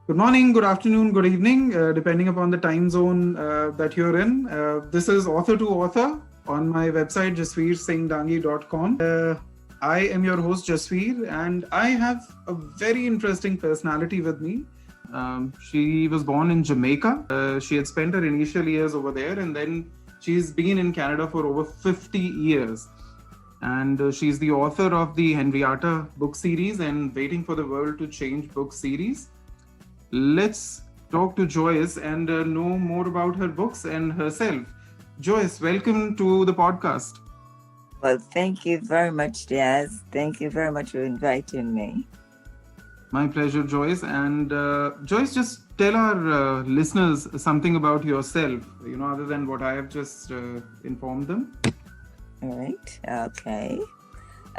Good morning, good afternoon, good evening, depending upon the time zone that you're in. This is Author to Author on my website, jasveersinghdangi.com. I am your host, Jasveer, and I have a very interesting personality with me. She was born in Jamaica. She had spent her initial years over there, and then she's been in Canada for over 50 years. And she's the author of the Henrietha book series and Waiting for the World to Change book series. Let's talk to Joyce and know more about her books and herself. Joyce, welcome to the podcast. Well, thank you very much, Jazz. Thank you very much for inviting me. My pleasure, Joyce. And Joyce, just tell our listeners something about yourself, other than what I have just informed them. All right. Okay.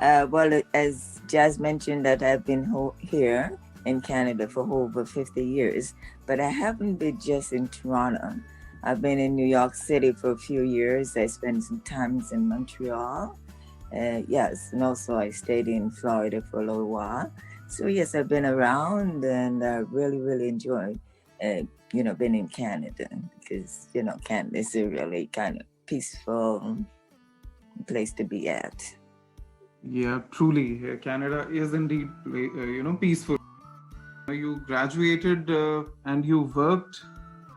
Well, as Jazz mentioned, that I've been here in Canada for over 50 years, but I haven't been just in Toronto. I've been in New York City for a few years. I spent some time in Montreal. Yes, and also I stayed in Florida for a little while. So yes, I've been around, and I really enjoy, being in Canada because, Canada is a really kind of peaceful place to be at. Yeah, truly. Canada is indeed, peaceful. You graduated and you worked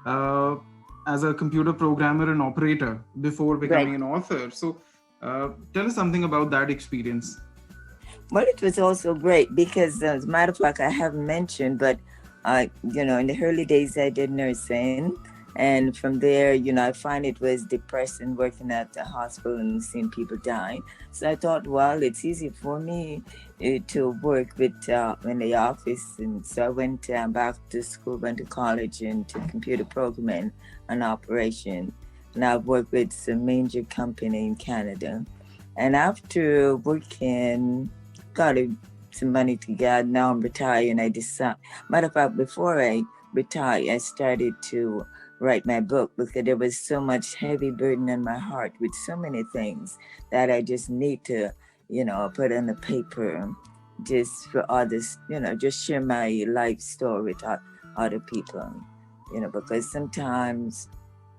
as a computer programmer and operator before becoming an author. So tell us something about that experience. Well, it was also great because, as a matter of fact, I haven't mentioned, but, in the early days, I did nursing. And from there, I find it was depressing working at the hospital and seeing people dying. So I thought, well, it's easy for me to work with in the office. And so I went back to school, went to college into computer programming and operation. And I've worked with some major company in Canada. And after working, got some money together. Now I'm retired, and I decided, matter of fact, before I retired, I started to write my book because there was so much heavy burden in my heart with so many things that I just need to, put on the paper just for others, just share my life story with other people, because sometimes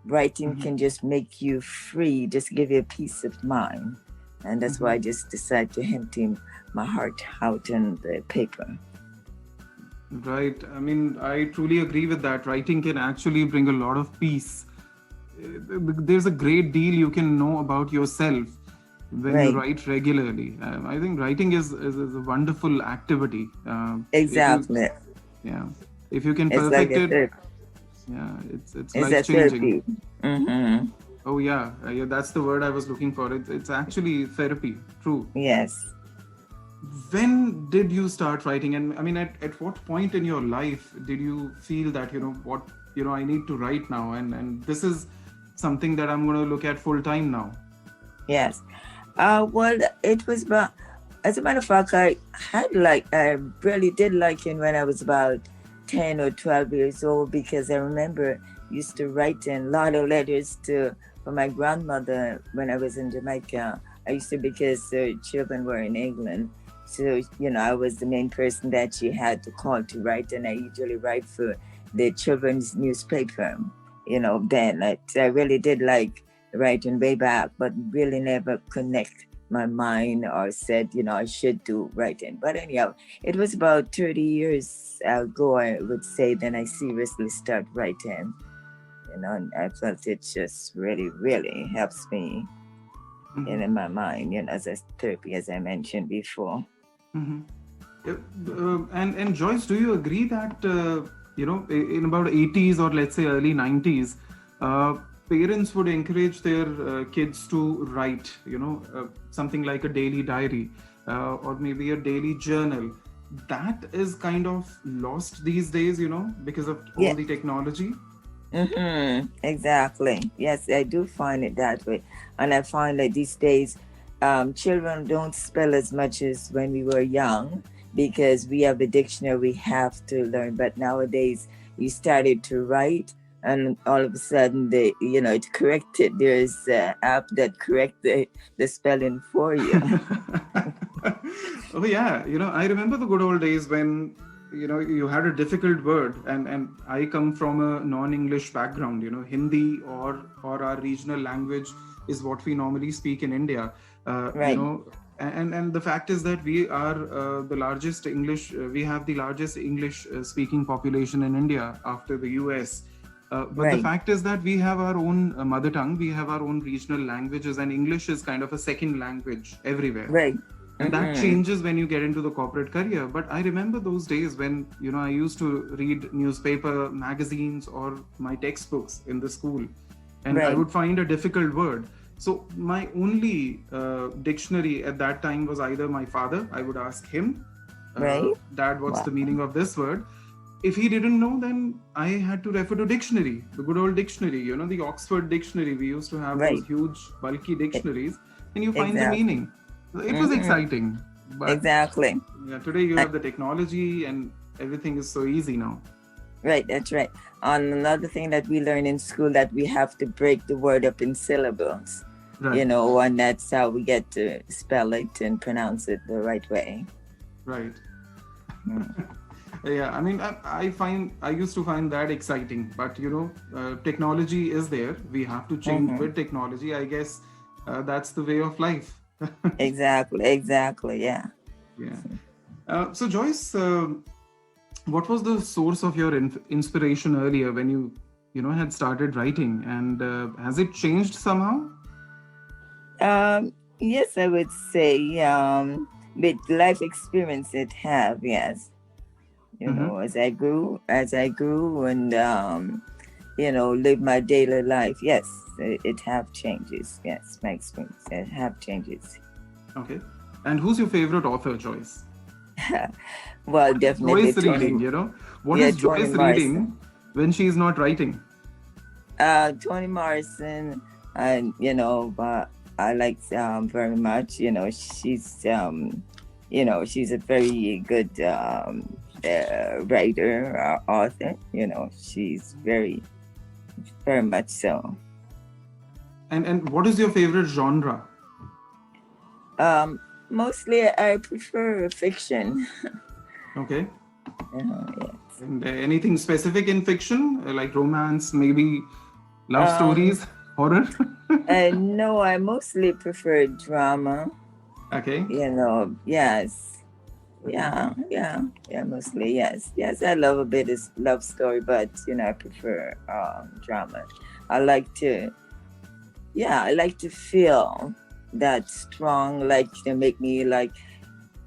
writing can just make you free, just give you a peace of mind. And that's why I just decided to empty my heart out on the paper. Right. I mean, I truly agree with that. Writing can actually bring a lot of peace. There's a great deal you can know about yourself when you write regularly. I think writing is a wonderful activity. Exactly. If you can perfect it. Yeah, it's life-changing. Mm-hmm. Oh, yeah, that's the word I was looking for. It's actually therapy. True. Yes. When did you start writing? And I mean, at what point in your life did you feel that, I need to write now, and this is something that I'm going to look at full time now? Yes. Well, it was about, as a matter of fact, I really did like it when I was about 10 or 12 years old, because I remember used to write a lot of letters for my grandmother when I was in Jamaica. I used to, because her children were in England. So, I was the main person that she had to call to write, and I usually write for the children's newspaper, then. I really did like writing way back, but really never connect my mind or said, I should do writing. But anyhow, it was about 30 years ago, I would say, then I seriously started writing, and I felt it just really helps me. In my mind, as a therapy, as I mentioned before. And Joyce, do you agree that in about 80s or let's say early 90s, parents would encourage their kids to write, something like a daily diary or maybe a daily journal? That is kind of lost these days, because of all the technology. Exactly. Yes, I do find it that way. And I find that these days, children don't spell as much as when we were young, because we have a dictionary we have to learn. But nowadays, you started to write, and all of a sudden, it corrected. There's an app that corrects the spelling for you. Oh, yeah. I remember the good old days when you had a difficult word, and I come from a non-English background. Hindi or our regional language is what we normally speak in India. Right. And the fact is that we are the largest English. We have the largest English speaking population in India after the US. But the fact is that we have our own mother tongue, we have our own regional languages, and English is kind of a second language everywhere. Right. And that changes when you get into the corporate career. But I remember those days when, I used to read newspaper, magazines, or my textbooks in the school, and I would find a difficult word. So my only dictionary at that time was either my father. I would ask him, Dad, what's the meaning of this word? If he didn't know, then I had to refer to dictionary, the good old dictionary, the Oxford dictionary. We used to have those huge, bulky dictionaries, and you find the meaning. It was exciting. But exactly. Yeah, today you have the technology and everything is so easy now. Right, that's right. Another thing that we learn in school, that we have to break the word up in syllables, and that's how we get to spell it and pronounce it the right way. Right. Yeah, I mean, I used to find that exciting, but technology is there. We have to change with technology. I guess that's the way of life. Exactly, yeah. Yeah. So Joyce, what was the source of your inspiration earlier when you had started writing, and has it changed somehow? Yes, I would say with life experience it have, yes. As I grew and live my daily life, yes, it have changes. Yes, my experience, it have changes. Okay. And who's your favorite author, Joyce? Well, definitely Joyce reading, What is Joyce reading when she's not writing? Toni Morrison, and I like very much. She's she's a very good writer, author. She's very, very much so. And what is your favorite genre? Mostly I prefer fiction. Okay. Yes. And anything specific in fiction, like romance, maybe love stories, horror? No, I mostly prefer drama. Okay. Yes. Yeah, mostly, yes. Yes, I love a bit of love story, but, I prefer drama. I like to feel that strong, make me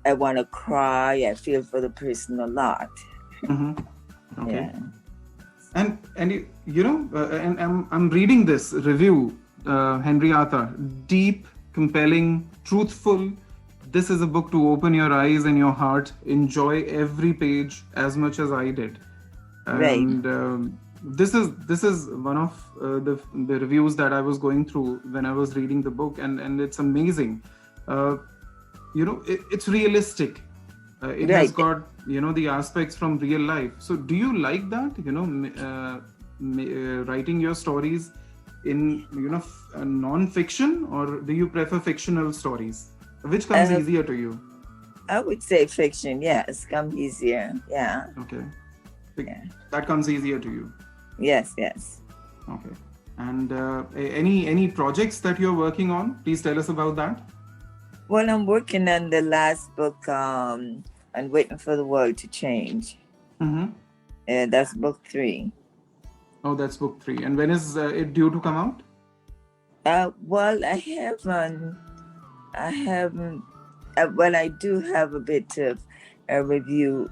I want to cry. I feel for the person a lot. Okay. Yeah. And I'm reading this review, Henrietha, deep, compelling, truthful. This is a book to open your eyes and your heart. Enjoy every page as much as I did. And this is one of the reviews that I was going through when I was reading the book, and it's amazing. It's realistic. It has got the aspects from real life. So do you like that? Writing your stories in non-fiction, or do you prefer fictional stories? Which comes easier to you? I would say fiction. Yes, comes easier. Yeah. Okay. That comes easier to you. Yes. Okay. And any projects that you're working on? Please tell us about that. Well, I'm working on the last book, and Waiting for the World to Change. That's book 3. Oh, that's book 3. And when is it due to come out? Well, I do have a bit of a review,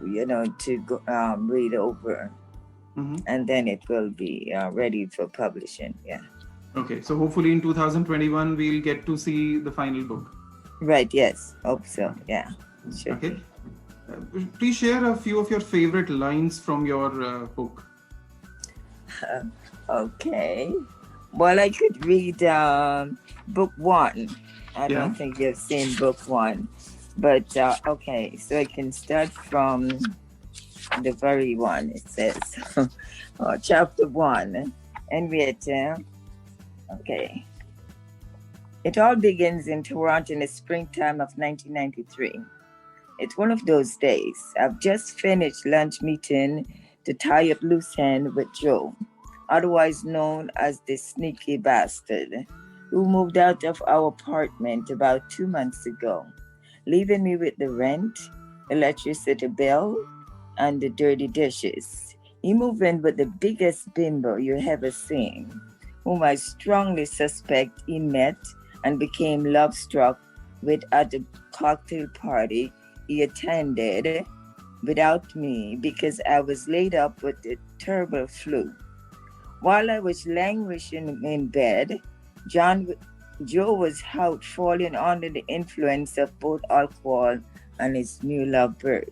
to go, read over. And then it will be ready for publishing. Yeah. Okay. So hopefully in 2021, we'll get to see the final book. Right. Yes. Hope so. Yeah. Sure. Okay. Please share a few of your favorite lines from your book. Okay. Well, I could read book 1. I don't think you've seen book 1. But, okay. So I can start from the very one. It says, chapter 1, Henrietha. Okay. It all begins in Toronto in the springtime of 1993. It's one of those days. I've just finished lunch meeting to tie up loose end with Joe, otherwise known as the sneaky bastard, who moved out of our apartment about 2 months ago, leaving me with the rent, electricity bill, and the dirty dishes. He moved in with the biggest bimbo you ever seen, whom I strongly suspect he met and became love-struck with at the cocktail party he attended without me because I was laid up with the terrible flu. While I was languishing in bed, Joe was out falling under the influence of both alcohol and his new lovebird.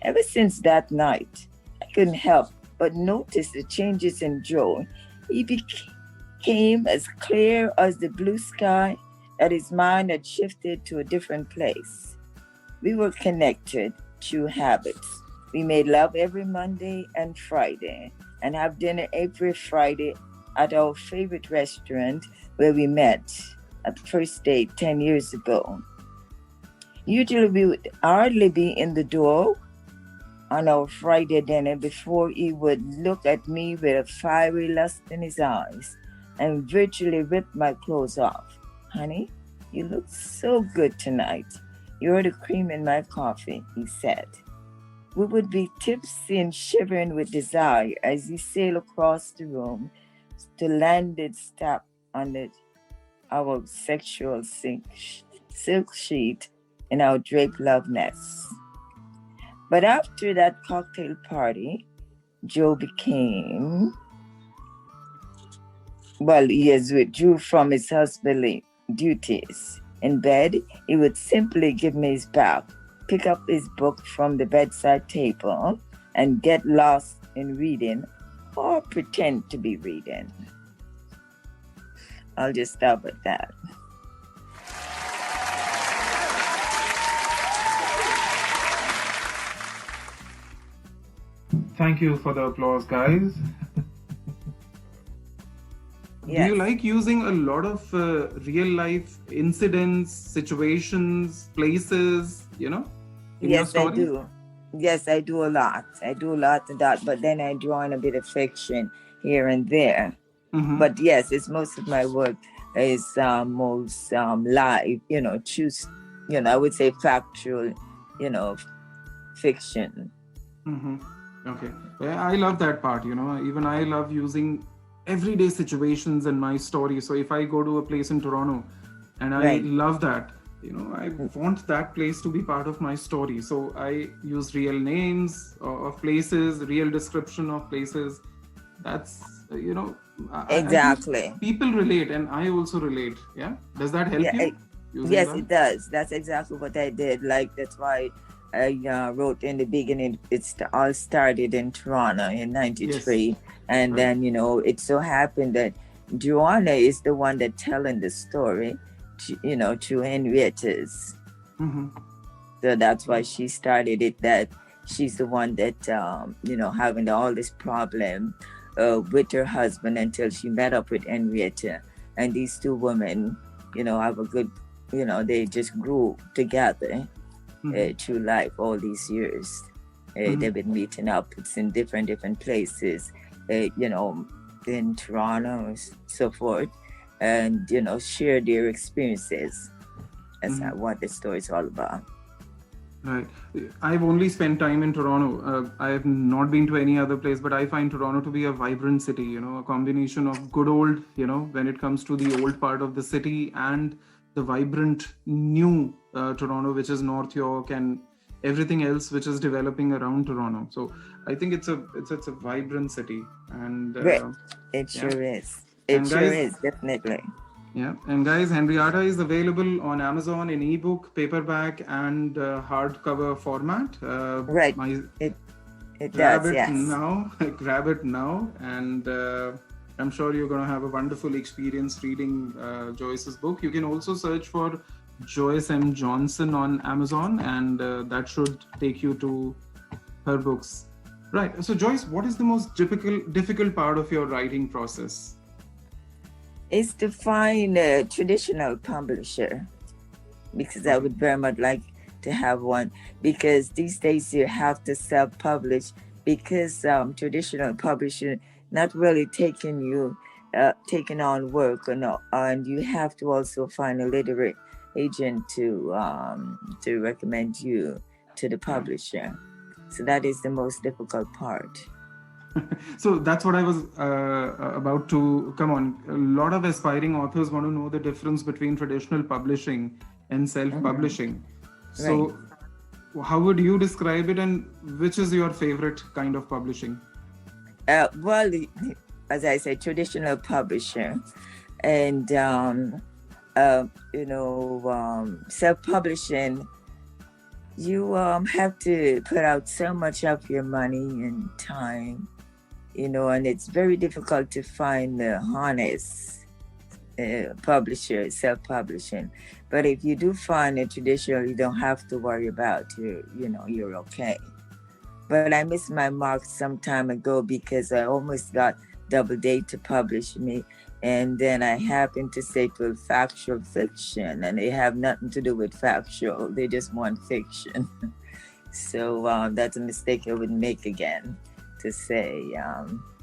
Ever since that night, I couldn't help but notice the changes in Joe. He became as clear as the blue sky that his mind had shifted to a different place. We were connected through habits. We made love every Monday and Friday and have dinner every Friday at our favorite restaurant where we met at first date 10 years ago. Usually we would hardly be in the door on our Friday dinner before he would look at me with a fiery lust in his eyes and virtually rip my clothes off. Honey, you look so good tonight. You're the cream in my coffee, he said. We would be tipsy and shivering with desire as he sailed across the room to land its stop on our sexual silk sheet in our draped love nest. But after that cocktail party, Joe he withdrew from his husbandly duties. In bed, he would simply give me his back, pick up his book from the bedside table, and get lost in reading or pretend to be reading. I'll just stop at that. Thank you for the applause, guys. Yes. Do you like using a lot of real life incidents, situations, places, in your stories? I do. Yes, I do a lot. I do a lot of that, but then I draw in a bit of fiction here and there. Mm-hmm. But yes, it's most of my work is most live, choose, I would say factual, fiction. Mm-hmm. Okay. Yeah, I love that part, even I love using everyday situations in my story. So if I go to a place in Toronto and I love that, I want that place to be part of my story. So I use real names of places, real description of places. That's, exactly. I people relate and I also relate. Yeah. Does that help you? Yes, it does. That's exactly what I did. Like, that's why I wrote in the beginning, it's all started in Toronto in 93. Yes. And then, it so happened that Joanna is the one that telling the story, to Henrietha's. Mm-hmm. So that's why she started it, that she's the one that, having all this problem with her husband until she met up with Henrietha. And these two women, have a good, they just grew together. Through life all these years. They've been meeting up. It's in different places, in Toronto and so forth, and, share their experiences. That's what the story is all about. Right. I've only spent time in Toronto. I have not been to any other place, but I find Toronto to be a vibrant city, a combination of good old, when it comes to the old part of the city and the vibrant new Toronto, which is North York and everything else which is developing around Toronto. So I think it's a vibrant city, and it sure is. It sure is, definitely. Yeah, and guys, Henrietha is available on Amazon in ebook, paperback, and hardcover format. Right. It does. Yes. Grab it now, and I'm sure you're going to have a wonderful experience reading Joyce's book. You can also search for Joyce M. Johnson on Amazon, and that should take you to her books. Right. So, Joyce, what is the most difficult part of your writing process? It's to find a traditional publisher, because I would very much like to have one, because these days you have to self-publish, because traditional publishing not really taking on work, or no, and you have to also find a literate agent to recommend you to the publisher. So that is the most difficult part. So that's what I was about to come on. A lot of aspiring authors want to know the difference between traditional publishing and self-publishing. So how would you describe it, and which is your favorite kind of publishing? Well, as I said, traditional publisher, and self-publishing, you have to put out so much of your money and time, and it's very difficult to find the honest publisher, self-publishing. But if you do find a traditional, you don't have to worry about you're okay. But I missed my mark some time ago, because I almost got Doubleday to publish me, and then I happened to say it was factual fiction, and they have nothing to do with factual. They just want fiction. So that's a mistake I would make again, to say,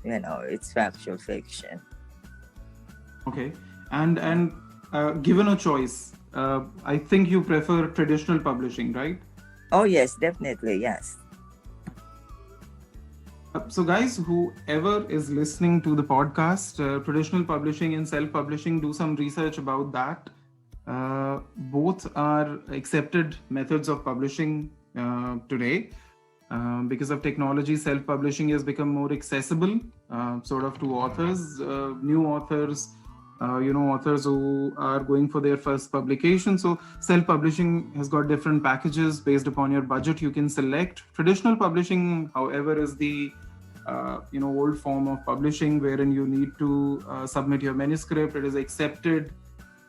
it's factual fiction. Okay. And given a choice, I think you prefer traditional publishing, right? Oh, yes, definitely, yes. So guys, whoever is listening to the podcast, traditional publishing and self-publishing, do some research about that. Both are accepted methods of publishing today. Because of technology, self-publishing has become more accessible sort of to authors, new authors, authors who are going for their first publication. So self-publishing has got different packages based upon your budget. You can select. Traditional publishing, however, is the old form of publishing, wherein you need to submit your manuscript. It is accepted,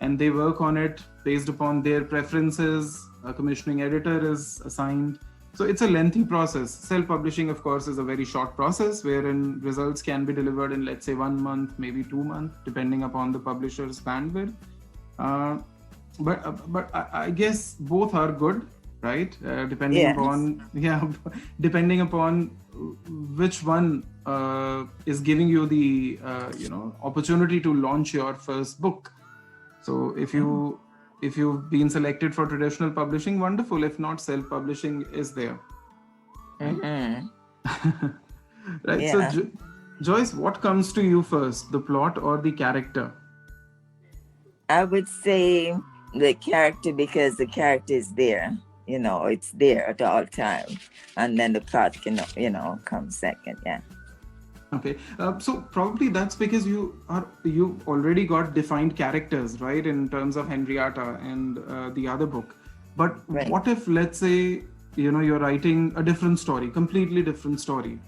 and they work on it based upon their preferences. A commissioning editor is assigned. So it's a lengthy process. Self-publishing, of course, is a very short process, wherein results can be delivered in, let's say, 1 month, maybe 2 months, depending upon the publisher's bandwidth. But I guess both are good, right? Depending upon which one is giving you the opportunity to launch your first book. So if you've been selected for traditional publishing, wonderful. If not, self-publishing is there. Right? Yeah. So, Joyce, what comes to you first, the plot or the character? I would say the character, because the character is there. It's there at all times. And then the plot can, come second. Yeah. Okay, so probably that's because you already got defined characters, right, in terms of Henrietha and the other book. But what if, let's say, you're writing a different story, completely different story?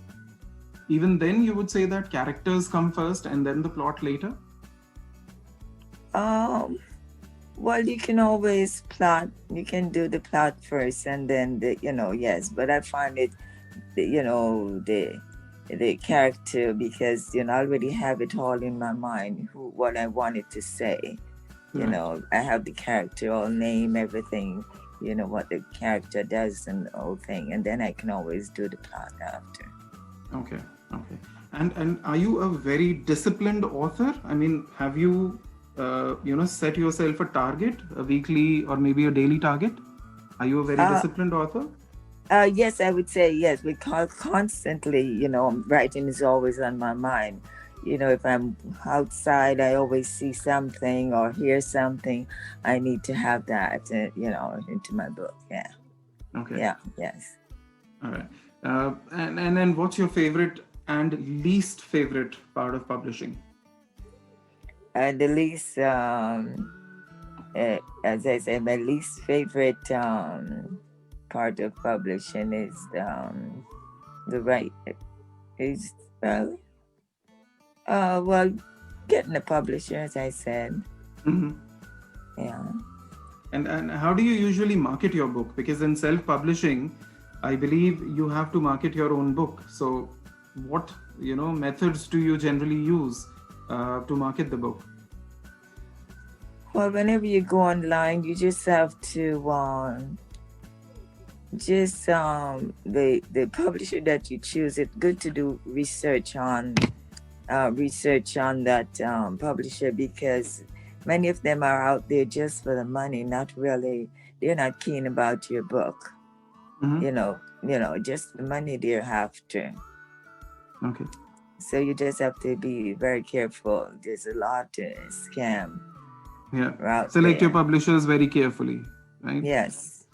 Even then, you would say that characters come first and then the plot later? Well, you can always plot. You can do the plot first and then yes. But I find it, the character, because I already have it all in my mind, what I wanted to say. I have the character, all name, everything, what the character does and the whole thing, and then I can always do the plot after. Okay. And are you a very disciplined author? I mean, have you set yourself a target, a weekly or maybe a daily target? Are you a very disciplined author? Yes, I would say yes, because constantly, writing is always on my mind. If I'm outside, I always see something or hear something. I need to have that, into my book. Yeah. Okay. Yeah. Yes. All right. And then what's your favorite and least favorite part of publishing? The least, as I said, my least favorite part of publishing is getting a publisher, as I said. Mm-hmm. Yeah. And how do you usually market your book? Because in self-publishing, I believe you have to market your own book. So what methods do you generally use to market the book? Well, whenever you go online, you just have to just the publisher that you choose. It's good to do research on that publisher, because many of them are out there just for the money, not really. They're not keen about your book. Mm-hmm. Just the money they're after. Okay. So you just have to be very careful. There's a lot of scam Yeah. out Select your there. publishers very carefully, right? Yes.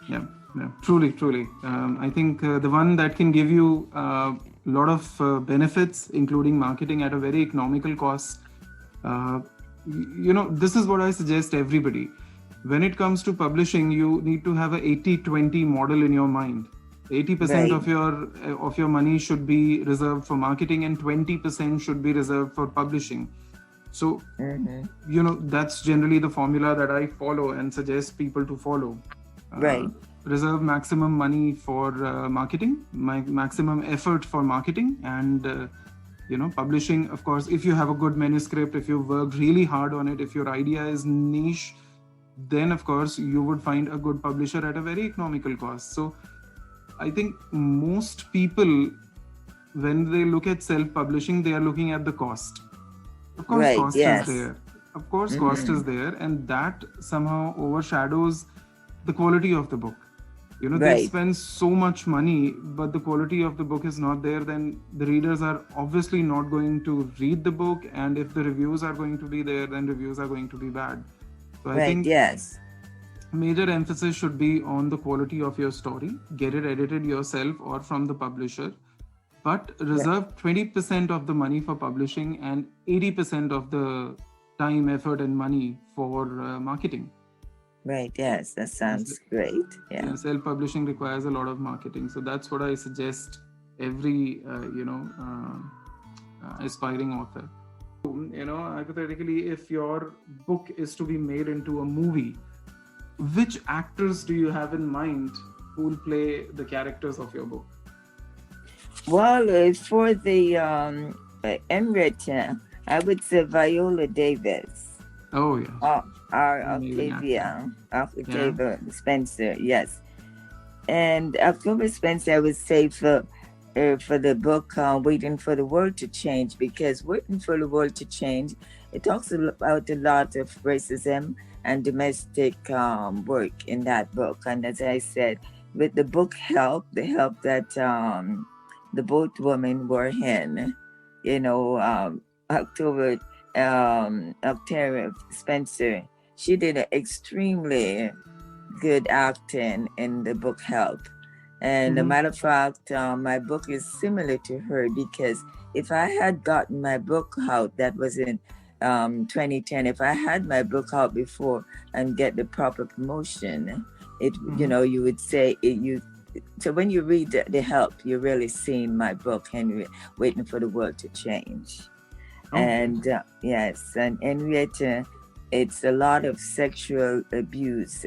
Yeah. Yeah. Truly, truly. I think the one that can give you a lot of benefits, including marketing at a very economical cost. This is what I suggest everybody. When it comes to publishing, you need to have a 80-20 model in your mind. 80% Right. of your money should be reserved for marketing, and 20% should be reserved for publishing. So, that's generally the formula that I follow and suggest people to follow. Right. Reserve maximum money for marketing, maximum effort for marketing, and publishing. Of course, if you have a good manuscript, if you worked really hard on it, if your idea is niche, then of course you would find a good publisher at a very economical cost. So I think most people, when they look at self-publishing, they are looking at the cost. Of course, Right. cost is Yes. there. Of course, cost is there, and that somehow overshadows the quality of the book. They Right. spend so much money, but the quality of the book is not there, then the readers are obviously not going to read the book. And if the reviews are going to be there, then reviews are going to be bad. So I Right. think Yes. major emphasis should be on the quality of your story. Get it edited yourself or from the publisher, but reserve 20% of the money for publishing and 80% of the time, effort, and money for marketing. Right. Yes. That sounds great. Yeah. Self-publishing requires a lot of marketing, so that's what I suggest every aspiring author. Hypothetically, if your book is to be made into a movie, which actors do you have in mind who will play the characters of your book? Well, for the Henrietha, I would say Viola Davis. Oh yeah. Our Amazing Octavia Spencer, yes. And Octavia Spencer, I would say for the book Waiting for the World to Change, because Waiting for the World to Change, it talks about a lot of racism and domestic work in that book. And as I said, with the book the help that the both women were in, Octavia Spencer, she did an extremely good acting in the book Help. And a matter of fact, my book is similar to her, because if I had gotten my book out, that was in 2010, if I had my book out before and get the proper promotion, you would say so when you read the Help, you're really seeing my book, Waiting for the World to Change. And yes, and Henrietta, it's a lot of sexual abuse,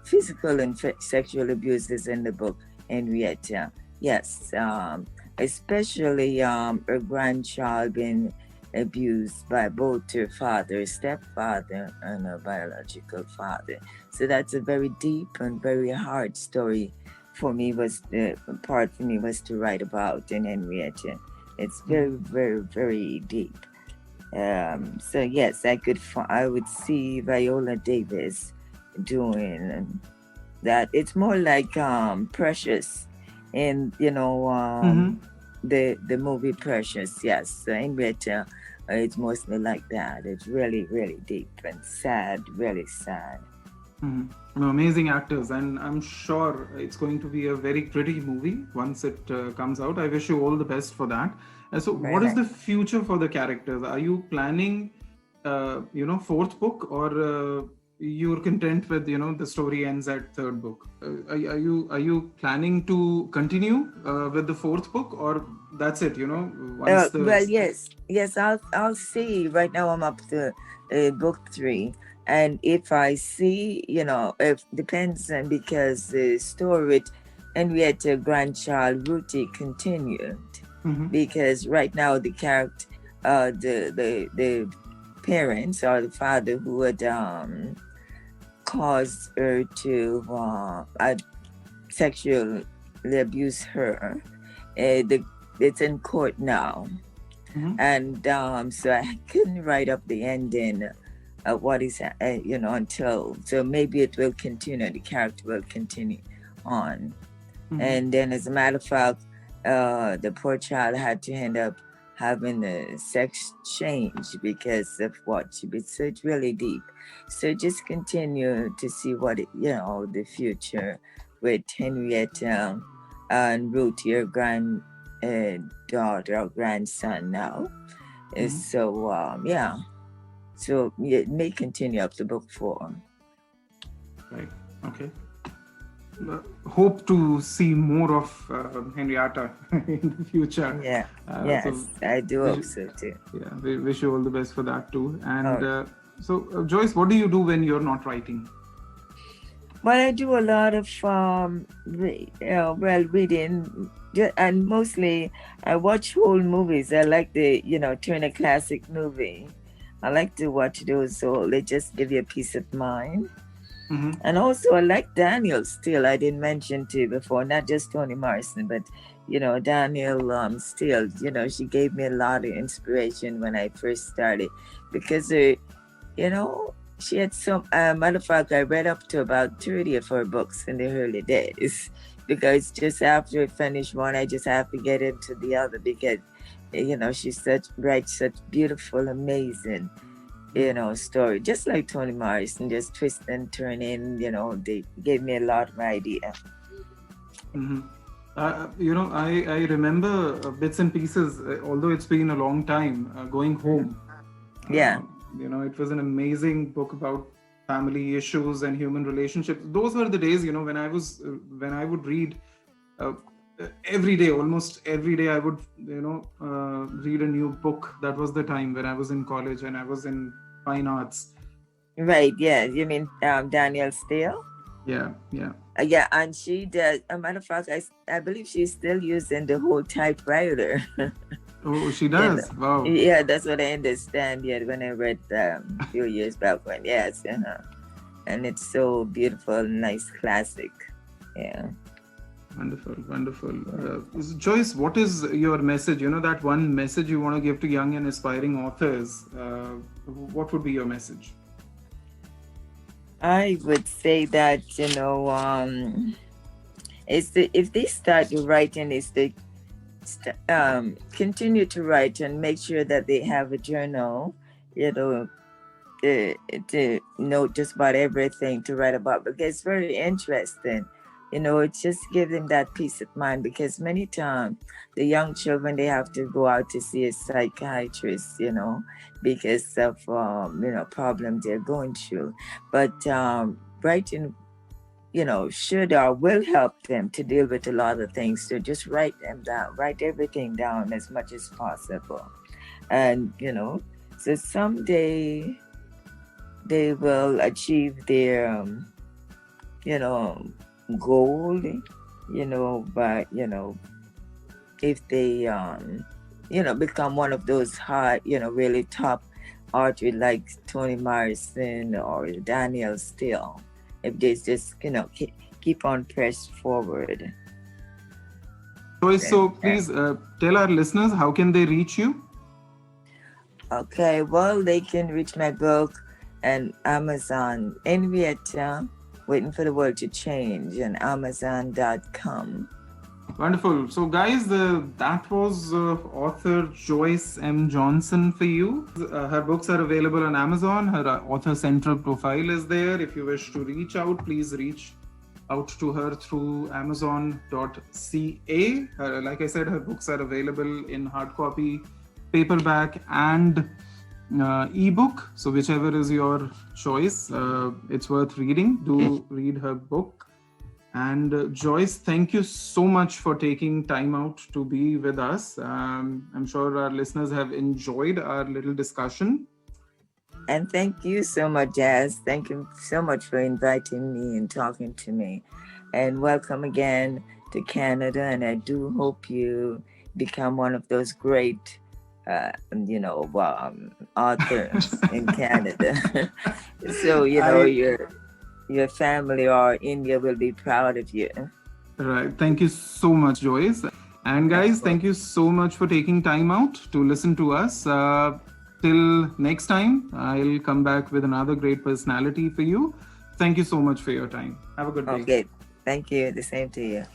physical and sexual abuses in the book, Henrietta. Yes, especially her grandchild being abused by both her father, stepfather, and her biological father. So that's a very deep and very hard story for me. Part for me was to write about in Henrietta. It's very, very, very deep. So yes, I would see Viola Davis doing that. It's more like Precious in the movie Precious. Yes, so Henrietta, it's mostly like that. It's really, really deep and sad, really sad. Amazing actors, and I'm sure it's going to be a very pretty movie once it comes out. I wish you all the best for that. So what is the future for the characters? Are you planning fourth book, or you're content with the story ends at third book? Are you planning to continue with the fourth book, or that's it? Well, yes, I'll see. Right now I'm up to book 3. And if I see, it depends, because the story with Henrietta grandchild Ruthie continued, because right now the character, the parents or the father who had caused her to sexually abused her. It's in court now. Mhm. And so I couldn't write up the ending of what is, until, so maybe it will continue, the character will continue on. And then, as a matter of fact, the poor child had to end up having a sex change because of what she did. So it's really deep. So just continue to see what the future with Henrietta and Ruth, your daughter or grandson now. So yeah. So it may continue up to book 4. Right. Okay. Hope to see more of Henrietta in the future. Yeah. Yes, so I do hope so too. Yeah, we wish you all the best for that too. And so, Joyce, what do you do when you're not writing? Well, I do a lot of reading, and mostly I watch whole movies. I like to turn a classic movie. I like to watch those, so they just give you a peace of mind. And also, I like Daniel Steele. I didn't mention to you before, not just Toni Morrison, but Daniel Steele. She gave me a lot of inspiration when I first started, because she had some. Matter of fact, I read up to about 30 of her books in the early days, because just after I finish one, I just have to get into the other, because she writes such beautiful, amazing story, just like Toni Morrison, just twist and turn in. They gave me a lot of idea. I remember bits and pieces, although it's been a long time, Going Home. Yeah. It was an amazing book about family issues and human relationships. Those were the days, when I would read every day, almost every day I would, read a new book. That was the time when I was in college and I was in fine arts. Right. Yeah. You mean Daniel Steele? Yeah. Yeah, and she does. A matter of fact, I believe she's still using the whole typewriter. Oh, she does. Wow. Yeah, that's what I understand. Yeah, when I read a few years back when, yes, and it's so beautiful, nice, classic. Yeah. Wonderful. Joyce, what is your message? That one message you want to give to young and aspiring authors. What would be your message? I would say that if they start writing, is to continue to write and make sure that they have a journal, to note just about everything to write about, because it's very interesting. It just gives them that peace of mind, because many times the young children, they have to go out to see a psychiatrist, because of, problems they're going through. But writing, should or will help them to deal with a lot of things. So just write them down, write everything down as much as possible. And, so someday they will achieve their, goal, but if they become one of those hard, really top authors like Toni Morrison or Daniel Steele, if they just keep on pressed forward. So please tell our listeners, how can they reach you? Okay, well, they can reach my book on Amazon, Henrietha, Waiting for the World to Change, on Amazon.com. Wonderful. So guys, that was author Joyce M. Johnson for you. Her books are available on Amazon. Her author central profile is there. If you wish to reach out, please reach out to her through amazon.ca. Like I said, her books are available in hard copy, paperback, and ebook. So whichever is your choice, it's worth reading. Do read her book. And Joyce, thank you so much for taking time out to be with us. I'm sure our listeners have enjoyed our little discussion. And thank you so much, Jazz. Thank you so much for inviting me and talking to me. And welcome again to Canada. And I do hope you become one of those great authors in Canada. So, your family or India will be proud of you. Right. Thank you so much, Joyce. And guys, thank you so much for taking time out to listen to us. Till next time, I'll come back with another great personality for you. Thank you so much for your time. Have a good day. Okay. Thank you. The same to you.